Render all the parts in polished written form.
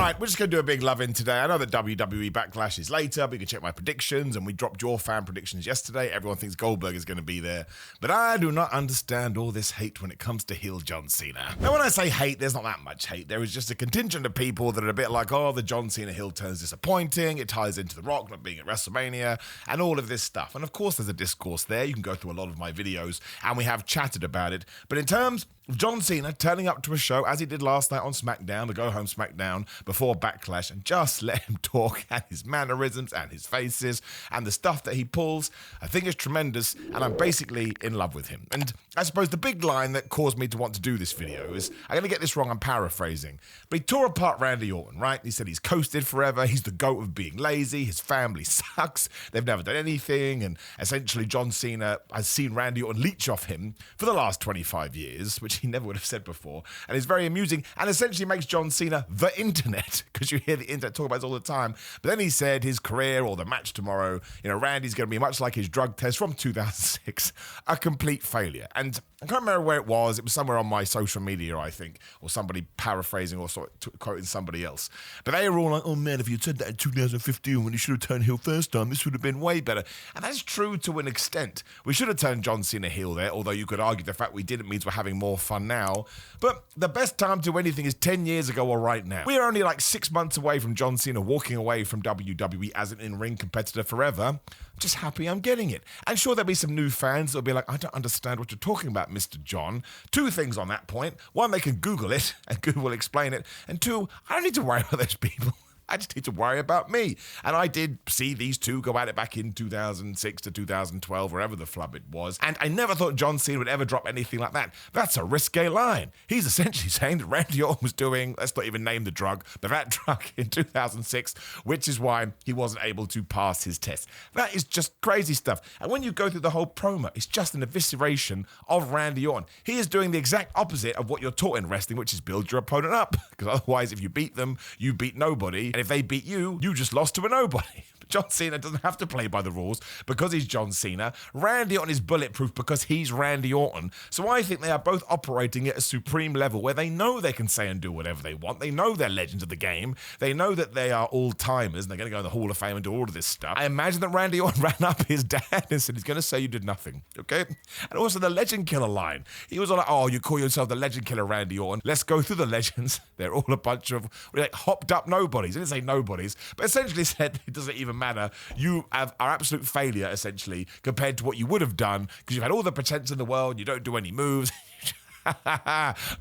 Right, we're just going to do a big love-in today. I know that WWE Backlash is later, but you can check my predictions, and we dropped your fan predictions yesterday. Everyone thinks Goldberg is going to be there, but I do not understand all this hate when it comes to heel John Cena. Now, when I say hate, there's not that much hate. There is just a contingent of people that are a bit like, oh, the John Cena heel turn is disappointing. It ties into The Rock not being at WrestleMania, and all of this stuff. And of course, there's a discourse there. You can go through a lot of my videos, and we have chatted about it. But in terms of John Cena turning up to a show, as he did last night on SmackDown, the go-home SmackDown, before Backlash, and just let him talk, and his mannerisms and his faces and the stuff that he pulls, I think it's tremendous, and I'm basically in love with him. And I suppose the big line that caused me to want to do this video is, I'm going to get this wrong, I'm paraphrasing, but he tore apart Randy Orton, right? He said he's coasted forever, he's the GOAT of being lazy, his family sucks, they've never done anything, and essentially John Cena has seen Randy Orton leech off him for the last 25 years, which he never would have said before, and it's very amusing, and essentially makes John Cena the internet, because you hear the internet talk about it all the time. But then he said his career or the match tomorrow, Randy's going to be much like his drug test from 2006, a complete failure. And I can't remember where it was somewhere on my social media, I think, or somebody paraphrasing or sort of quoting somebody else. But they were all like, oh man, if you'd said that in 2015 when you should have turned heel first time, this would have been way better. And that's true to an extent. We should have turned John Cena heel there, although you could argue the fact we didn't means we're having more fun now. But the best time to do anything is 10 years ago or right now. We're only like 6 months away from John Cena walking away from WWE as an in-ring competitor forever. I'm just happy I'm getting it. And sure, there'll be some new fans that'll be like, I don't understand what you're talking about, Mr. John. Two things on that point. One, they can Google it, and Google will explain it. And two, I don't need to worry about those people. I just need to worry about me. And I did see these two go at it back in 2006 to 2012, wherever the flub it was. And I never thought John Cena would ever drop anything like that. That's a risque line. He's essentially saying that Randy Orton was doing, let's not even name the drug, but that drug in 2006, which is why he wasn't able to pass his test. That is just crazy stuff. And when you go through the whole promo, it's just an evisceration of Randy Orton. He is doing the exact opposite of what you're taught in wrestling, which is build your opponent up. Because otherwise, if you beat them, you beat nobody. And if they beat you, you just lost to a nobody. John Cena doesn't have to play by the rules because he's John Cena. Randy Orton is bulletproof because he's Randy Orton. So I think they are both operating at a supreme level where they know they can say and do whatever they want. They know they're legends of the game. They know that they are all-timers and they're going to go in the Hall of Fame and do all of this stuff. I imagine that Randy Orton ran up his dad and said he's going to say you did nothing, okay? And also the Legend Killer line. He was all like, oh, you call yourself the Legend Killer, Randy Orton. Let's go through the legends. They're all a bunch of like hopped up nobodies. He didn't say nobodies, but essentially said it doesn't even matter. You are absolute failure, essentially, compared to what you would have done, because you've had all the pretense in the world, you don't do any moves.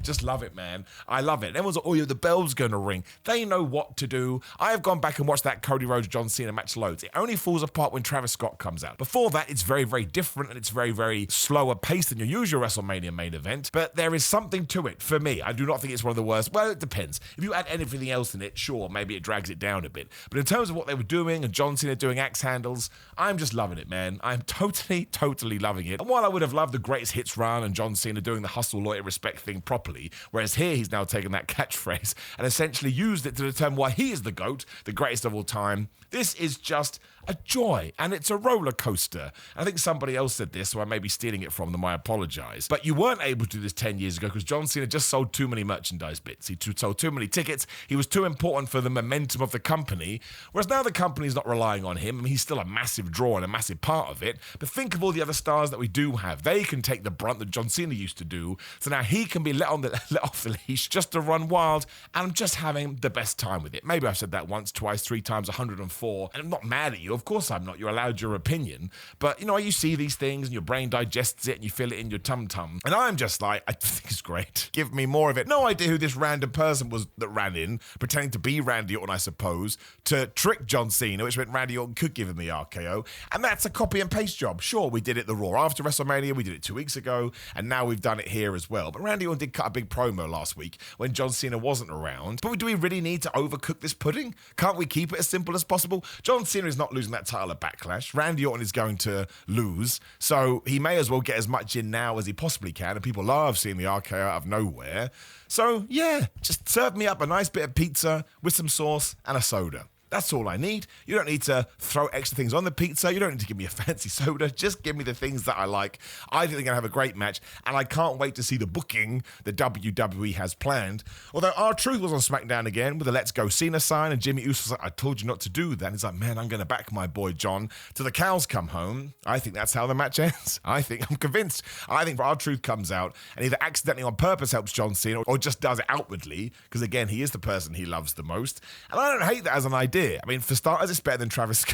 Just love it, man. I love it. Everyone's like, oh, yeah, the bell's going to ring. They know what to do. I have gone back and watched that Cody Rhodes John Cena match loads. It only falls apart when Travis Scott comes out. Before that, it's very, very different and it's very, very slower paced than your usual WrestleMania main event. But there is something to it for me. I do not think it's one of the worst. Well, it depends. If you add anything else in it, sure, maybe it drags it down a bit. But in terms of what they were doing and John Cena doing axe handles, I'm just loving it, man. I'm totally, totally loving it. And while I would have loved the greatest hits run and John Cena doing the hustle, loyalty, respect thing properly, whereas here he's now taken that catchphrase and essentially used it to determine why he is the GOAT, the greatest of all time. This is just a joy, and it's a roller coaster. I think somebody else said this, so I may be stealing it from them, I apologize. But you weren't able to do this 10 years ago because John Cena just sold too many merchandise bits. He sold too many tickets. He was too important for the momentum of the company, whereas now the company's not relying on him. I mean, he's still a massive draw and a massive part of it, but think of all the other stars that we do have. They can take the brunt that John Cena used to do, so now he can be let off the leash just to run wild, and I'm just having the best time with it. Maybe I've said that once, twice, 3 times, 104, and I'm not mad at you. Of course I'm not. You're allowed your opinion. But, you see these things and your brain digests it and you feel it in your tum-tum. And I'm just like, I think it's great. Give me more of it. No idea who this random person was that ran in, pretending to be Randy Orton, I suppose, to trick John Cena, which meant Randy Orton could give him the RKO. And that's a copy and paste job. Sure, we did it the Raw after WrestleMania. We did it 2 weeks ago. And now we've done it here as well. But Randy Orton did cut a big promo last week when John Cena wasn't around. But do we really need to overcook this pudding? Can't we keep it as simple as possible? John Cena is not losing that title at Backlash. Randy Orton is going to lose, so he may as well get as much in now as he possibly can, and people love seeing the RKO out of nowhere. So, yeah, just serve me up a nice bit of pizza with some sauce and a soda. That's all I need. You don't need to throw extra things on the pizza. You don't need to give me a fancy soda. Just give me the things that I like. I think they're going to have a great match, and I can't wait to see the booking that WWE has planned. Although R-Truth was on SmackDown again with a Let's Go Cena sign, and Jimmy Uso was like, I told you not to do that. And he's like, man, I'm going to back my boy John till the cows come home. I think that's how the match ends. I'm convinced. I think R-Truth comes out and either accidentally on purpose helps John Cena or just does it outwardly, because again, he is the person he loves the most. And I don't hate that as an idea. I mean, for starters, it's better than Travis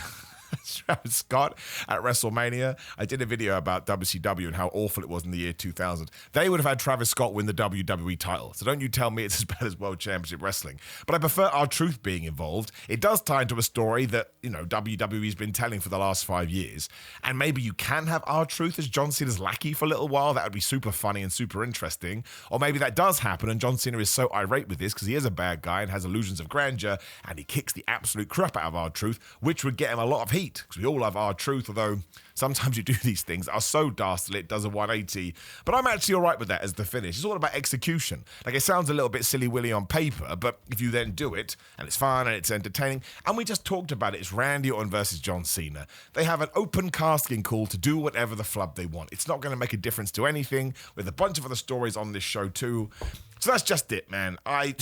Scott at WrestleMania. I did a video about WCW and how awful it was in the year 2000. They would have had Travis Scott win the WWE title. So don't you tell me it's as bad as World Championship Wrestling. But I prefer R-Truth being involved. It does tie into a story that, WWE's been telling for the last 5 years. And maybe you can have R-Truth as John Cena's lackey for a little while. That would be super funny and super interesting. Or maybe that does happen and John Cena is so irate with this because he is a bad guy and has illusions of grandeur and he kicks the absolute crap out of R-Truth, which would get him a lot of heat. Because we all love R-Truth, although sometimes you do these things that are so dastardly it does a 180. But I'm actually all right with that as the finish. It's all about execution. Like, it sounds a little bit silly-willy on paper, but if you then do it, and it's fun and it's entertaining, and we just talked about it, it's Randy Orton versus John Cena. They have an open casting call to do whatever the flub they want. It's not going to make a difference to anything, with a bunch of other stories on this show too. So that's just it, man. I'm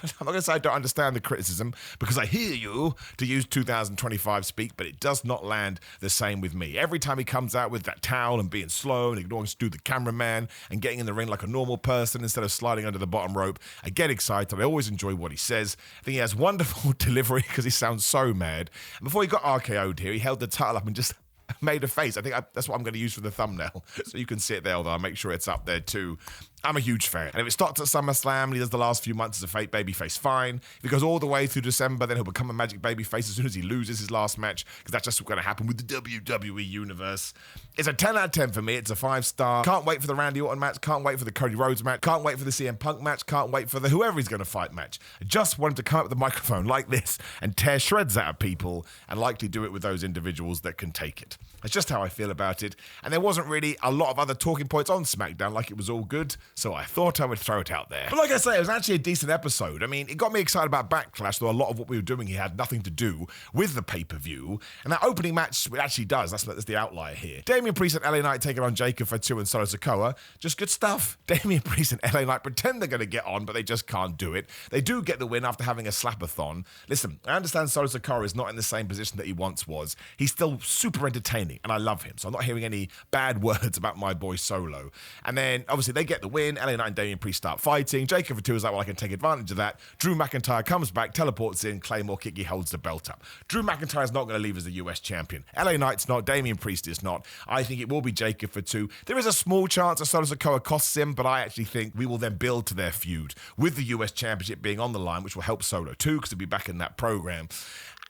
not going to say I don't understand the criticism, because I hear you, to use 2025 speak, but it does not land the same with me. Every time he comes out with that towel and being slow and ignoring Stu the cameraman and getting in the ring like a normal person instead of sliding under the bottom rope, I get excited. I always enjoy what he says. I think he has wonderful delivery because he sounds so mad. And before he got RKO'd here, he held the title up and just made a face. I think that's what I'm going to use for the thumbnail. So you can see it there, although I'll make sure it's up there too. I'm a huge fan. And if it starts at SummerSlam and he does the last few months as a fake babyface, fine. If he goes all the way through December, then he'll become a magic babyface as soon as he loses his last match, because that's just going to happen with the WWE Universe. It's a 10 out of 10 for me. It's a 5-star. Can't wait for the Randy Orton match. Can't wait for the Cody Rhodes match. Can't wait for the CM Punk match. Can't wait for the whoever he's going to fight match. I just want him to come up with the microphone like this and tear shreds out of people, and likely do it with those individuals that can take it. That's just how I feel about it. And there wasn't really a lot of other talking points on SmackDown, like it was all good, so I thought I would throw it out there. But like I say, it was actually a decent episode. I mean, it got me excited about Backlash, though a lot of what we were doing here had nothing to do with the pay-per-view. And that opening match, it actually does. That's the outlier here. Damian Priest and LA Knight taking on Jacob Fatu and Solo Sikoa. Just good stuff. Damian Priest and LA Knight pretend they're going to get on, but they just can't do it. They do get the win after having a slapathon. Listen, I understand Solo Sikoa is not in the same position that he once was. He's still super entertaining, and I love him. So I'm not hearing any bad words about my boy Solo. And then, obviously, they get the win. LA Knight and Damian Priest start fighting. Jacob Fatu is like, well, I can take advantage of that. Drew McIntyre comes back, teleports in, Claymore kick, he holds the belt up. Drew McIntyre is not going to leave as the US champion. LA Knight's not, Damian Priest is not. I think it will be Jacob Fatu. There is a small chance that Solo Sikoa costs him, but I actually think we will then build to their feud with the US championship being on the line, which will help Solo too, because he'll be back in that program.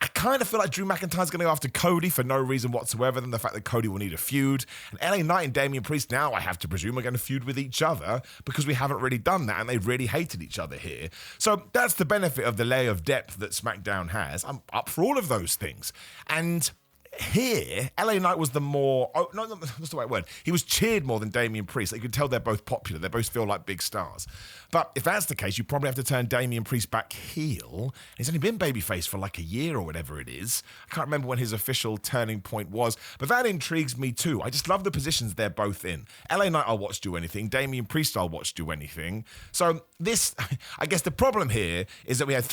I kind of feel like Drew McIntyre's going to go after Cody for no reason whatsoever than the fact that Cody will need a feud. And LA Knight and Damian Priest now, I have to presume, are going to feud with each other, because we haven't really done that and they really hated each other here. So that's the benefit of the layer of depth that SmackDown has. I'm up for all of those things. And here, LA Knight was the more, what's the right word? He was cheered more than Damian Priest. You could tell they're both popular. They both feel like big stars. But if that's the case, you probably have to turn Damian Priest back heel. He's only been babyface for like a year or whatever it is. I can't remember when his official turning point was, but that intrigues me too. I just love the positions they're both in. LA Knight I'll watch do anything. Damian Priest I'll watch do anything. So this, I guess the problem here is that we had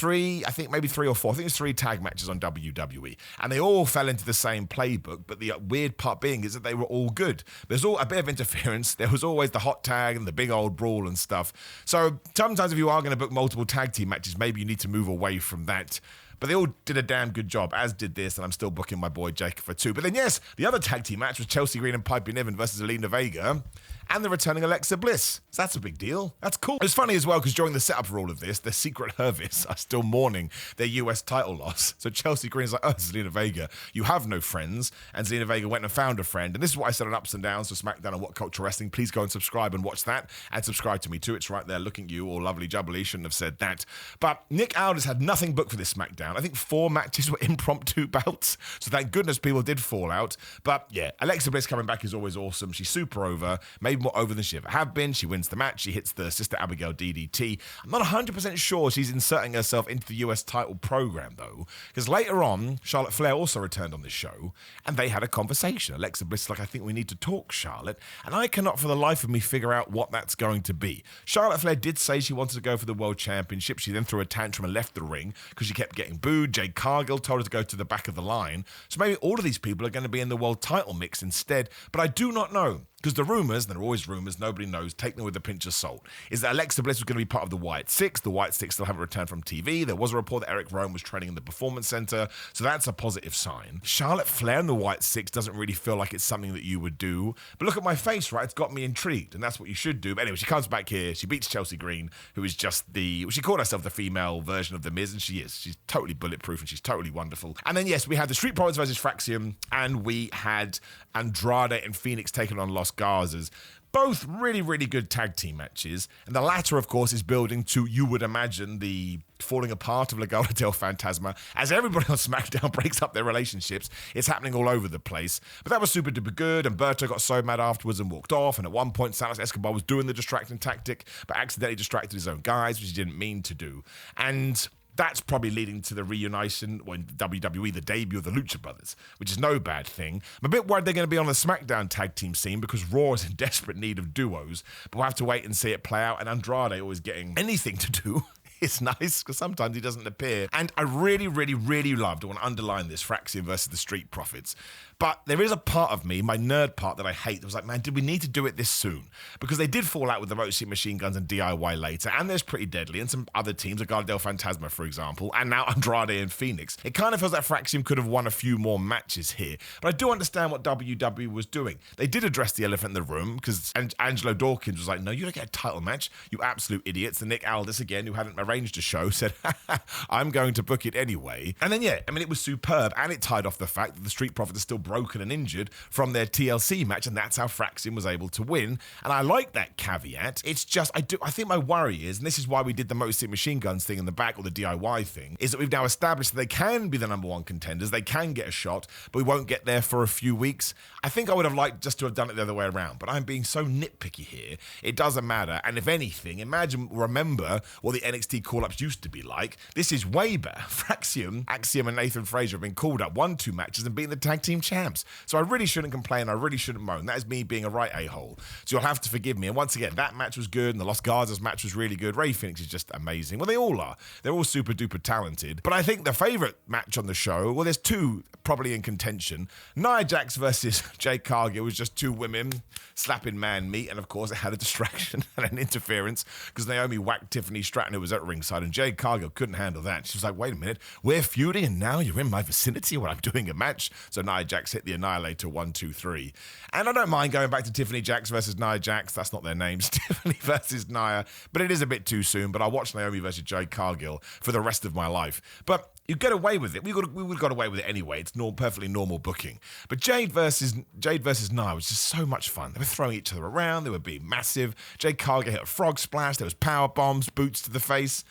maybe three or four, I think it's 3 tag matches on WWE, and they all fell into the same playbook, but the weird part being is that they were all good. There's all a bit of interference. There was always the hot tag and the big old brawl and stuff. So sometimes if you are going to book multiple tag team matches, maybe you need to move away from that. But they all did a damn good job, as did this, and I'm still booking my boy Jacob Fatu. But then, yes, the other tag team match was Chelsea Green and Piper Niven versus Zelina Vega and the returning Alexa Bliss. So that's a big deal. That's cool. It's funny as well, because during the setup for all of this, the Secret Service are still mourning their US title loss. So Chelsea Green is like, oh, Zelina Vega, you have no friends. And Zelina Vega went and found a friend. And this is what I said on Ups and Downs for SmackDown and What Culture Wrestling. Please go and subscribe and watch that. And subscribe to me too. It's right there looking at you, all lovely jubbly. Shouldn't have said that. But Nick Aldis had nothing booked for this SmackDown. SmackDown. I think 4 matches were impromptu bouts, so thank goodness people did fall out. But yeah, Alexa Bliss coming back is always awesome. She's super over, maybe more over than she ever have been. She wins the match. She hits the Sister Abigail DDT. I'm not 100% sure she's inserting herself into the US title program, though, because later on, Charlotte Flair also returned on this show, and they had a conversation. Alexa Bliss is like, I think we need to talk, Charlotte, and I cannot for the life of me figure out what that's going to be. Charlotte Flair did say she wanted to go for the World Championship. She then threw a tantrum and left the ring because she kept getting booed. Jade Cargill told her to go to the back of the line. So maybe all of these people are going to be in the world title mix instead, but I do not know. Because the rumours, and there are always rumours, nobody knows, take them with a pinch of salt, is that Alexa Bliss was going to be part of the White Six. The White Six still haven't returned from TV. There was a report that Eric Rowan was training in the Performance Center, so that's a positive sign. Charlotte Flair and the White Six doesn't really feel like it's something that you would do. But look at my face, right? It's got me intrigued, and that's what you should do. But anyway, she comes back here. She beats Chelsea Green, who is just she called herself the female version of The Miz, and she is. She's totally bulletproof, and she's totally wonderful. And then, yes, we had the Street Profits versus Fraxium, and we had Andrade and Phoenix taking on Los Garzas. Both really, really good tag team matches. And the latter, of course, is building to, you would imagine, the falling apart of Legado del Fantasma. As everybody on SmackDown breaks up their relationships, it's happening all over the place. But that was super duper good. And Berto got so mad afterwards and walked off. And at one point, Santos Escobar was doing the distracting tactic, but accidentally distracted his own guys, which he didn't mean to do. And that's probably leading to the reunition when WWE, the debut of the Lucha Brothers, which is no bad thing. I'm a bit worried they're going to be on the SmackDown tag team scene because Raw is in desperate need of duos, but we'll have to wait and see it play out. And Andrade always getting anything to do. It's nice because sometimes he doesn't appear. And I really, really, really loved, I want to underline this, Fraxium versus the Street Profits. But there is a part of me, my nerd part, that I hate. That was like, man, did we need to do it this soon? Because they did fall out with the Motor City Machine Guns and DIY later, and there's Pretty Deadly and some other teams, like Legado del Fantasma, for example, and now Andrade and Phoenix. It kind of feels like Fraxium could have won a few more matches here. But I do understand what WWE was doing. They did address the elephant in the room, because Angelo Dawkins was like, no, you don't get a title match, you absolute idiots. And Nick Aldis, again, who hadn't arranged a show, said, I'm going to book it anyway. And then, yeah, I mean, it was superb, and it tied off the fact that the Street Profits are still broken and injured from their TLC match, and that's how Fraxium was able to win. And I like that caveat. It's just, I think my worry is, and this is why we did the Motor City Machine Guns thing in the back, or the DIY thing, is that we've now established that they can be the number one contenders, they can get a shot, but we won't get there for a few weeks. I think I would have liked just to have done it the other way around, but I'm being so nitpicky here. It doesn't matter. And if anything, remember what the NXT call-ups used to be like. This is way better. Fraxium, Axiom, and Nathan Frazier have been called up, won 2 matches, and beaten the tag team champs. So I really shouldn't complain. I really shouldn't moan. That is me being a right a-hole. So you'll have to forgive me. And once again, that match was good, and the Los Garzas match was really good. Ray Phoenix is just amazing. Well, they all are. They're all super duper talented. But I think the favourite match on the show, well, there's 2 probably in contention. Nia Jax versus Jade Cargill was just 2 women slapping man meat, and of course it had a distraction and an interference because Naomi whacked Tiffany Stratton, who was at ringside, and Jade Cargill couldn't handle that. She was like, wait a minute, we're feuding and now you're in my vicinity when I'm doing a match? So Nia Jax hit the Annihilator 1, 2, 3. And I don't mind going back to Tiffany Jax versus Nia Jax. That's not their names. Tiffany versus Nia. But it is a bit too soon. But I'll watch Naomi versus Jade Cargill for the rest of my life. But you get away with it. We would have got away with it anyway. It's perfectly normal booking. But Jade versus Nia was just so much fun. They were throwing each other around. They were being massive. Jade Cargill hit a frog splash. There was power bombs, boots to the face.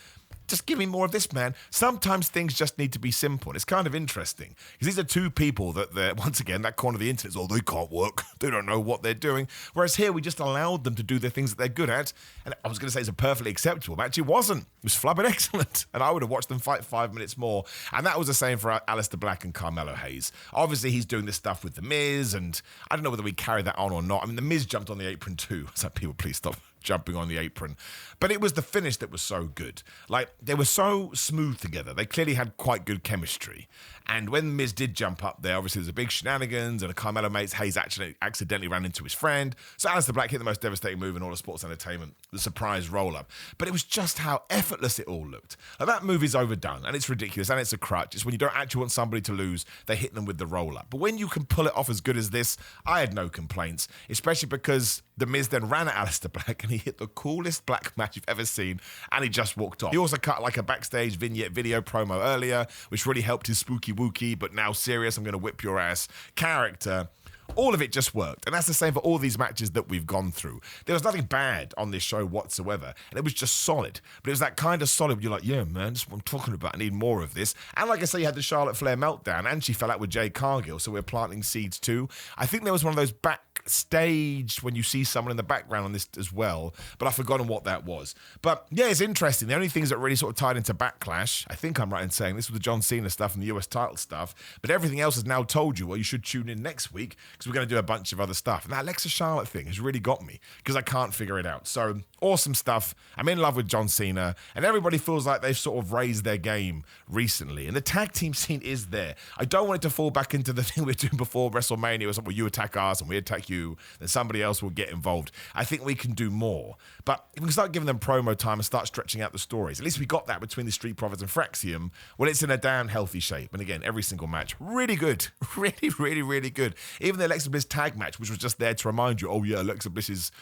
Just give me more of this, man. Sometimes things just need to be simple. It's kind of interesting because these are 2 people that once again, that corner of the internet is, oh, they can't work. They don't know what they're doing. Whereas here, we just allowed them to do the things that they're good at. And I was going to say it's a perfectly acceptable match. It wasn't. It was flubbing excellent. And I would have watched them fight 5 minutes more. And that was the same for Aleister Black and Carmelo Hayes. Obviously, he's doing this stuff with The Miz. And I don't know whether we carry that on or not. I mean, The Miz jumped on the apron too. So people, please stop jumping on the apron. But it was the finish that was so good. Like, they were so smooth together. They clearly had quite good chemistry. And when Miz did jump up there, obviously there's a big shenanigans, and a Carmelo mates, Hayes actually accidentally ran into his friend. So Aleister Black hit the most devastating move in all of sports entertainment, the surprise roll-up. But it was just how effortless it all looked. Like, that move is overdone, and it's ridiculous, and it's a crutch. It's when you don't actually want somebody to lose, they hit them with the roll-up. But when you can pull it off as good as this, I had no complaints, especially because The Miz then ran at Aleister Black, and he hit the coolest black match you've ever seen, and he just walked off. He also cut like a backstage vignette video promo earlier, which really helped his spooky wookie, but now serious, I'm going to whip your ass character, All of it just worked. And that's the same for all these matches that we've gone through. There was nothing bad on this show whatsoever. And it was just solid. But it was that kind of solid where you're like, yeah, man, that's what I'm talking about. I need more of this. And like I say, you had the Charlotte Flair meltdown and she fell out with Jade Cargill. So we're planting seeds too. I think there was one of those backstage when you see someone in the background on this as well. But I've forgotten what that was. But yeah, it's interesting. The only things that really sort of tied into Backlash, I think I'm right in saying this was the John Cena stuff and the US title stuff. But everything else has now told you, well, you should tune in next week because we're going to do a bunch of other stuff. And that Alexa Charlotte thing has really got me because I can't figure it out. So awesome stuff. I'm in love with John Cena and everybody feels like they've sort of raised their game recently. And the tag team scene is there. I don't want it to fall back into the thing we were doing before WrestleMania where well, you attack us and we attack you, then somebody else will get involved. I think we can do more. But if we can start giving them promo time and start stretching out the stories, at least we got that between the Street Profits and Fraxium. Well, it's in a damn healthy shape. And again, every single match, really good. Really, really, really good. Even the Alexa Bliss tag match, which was just there to remind you, oh yeah, Alexa Bliss is,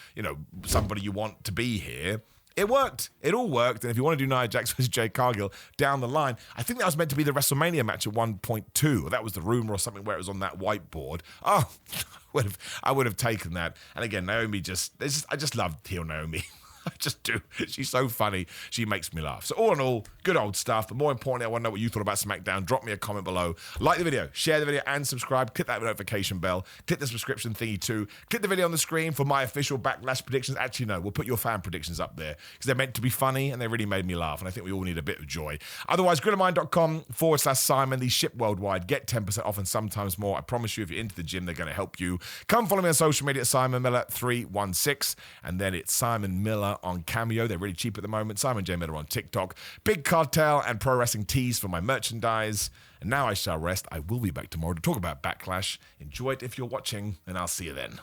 somebody you want to be here. It worked. It all worked. And if you want to do Nia Jax versus Jade Cargill down the line, I think that was meant to be the WrestleMania match at 1.2. Or that was the rumor or something where it was on that whiteboard. Oh, I would have taken that. And again, Naomi I just love heel Naomi. I just do. She's so funny. She makes me laugh. So all in all, good old stuff. But more importantly, I want to know what you thought about SmackDown. Drop me a comment below. Like the video, share the video, and subscribe. Click that notification bell. Click the subscription thingy too. Click the video on the screen for my official Backlash predictions. Actually, no, we'll put your fan predictions up there because they're meant to be funny and they really made me laugh. And I think we all need a bit of joy. Otherwise, grittermind.com/Simon. These ship worldwide. Get 10% off and sometimes more. I promise you, if you're into the gym, they're going to help you. Come follow me on social media at simonmiller316. And then it's Simon Miller on Cameo. They're really cheap at the moment. Simon J. Miller on TikTok. Big Cartel and Pro Wrestling Tees for my merchandise. And now I shall rest. I will be back tomorrow to talk about Backlash. Enjoy it if you're watching, and I'll see you then.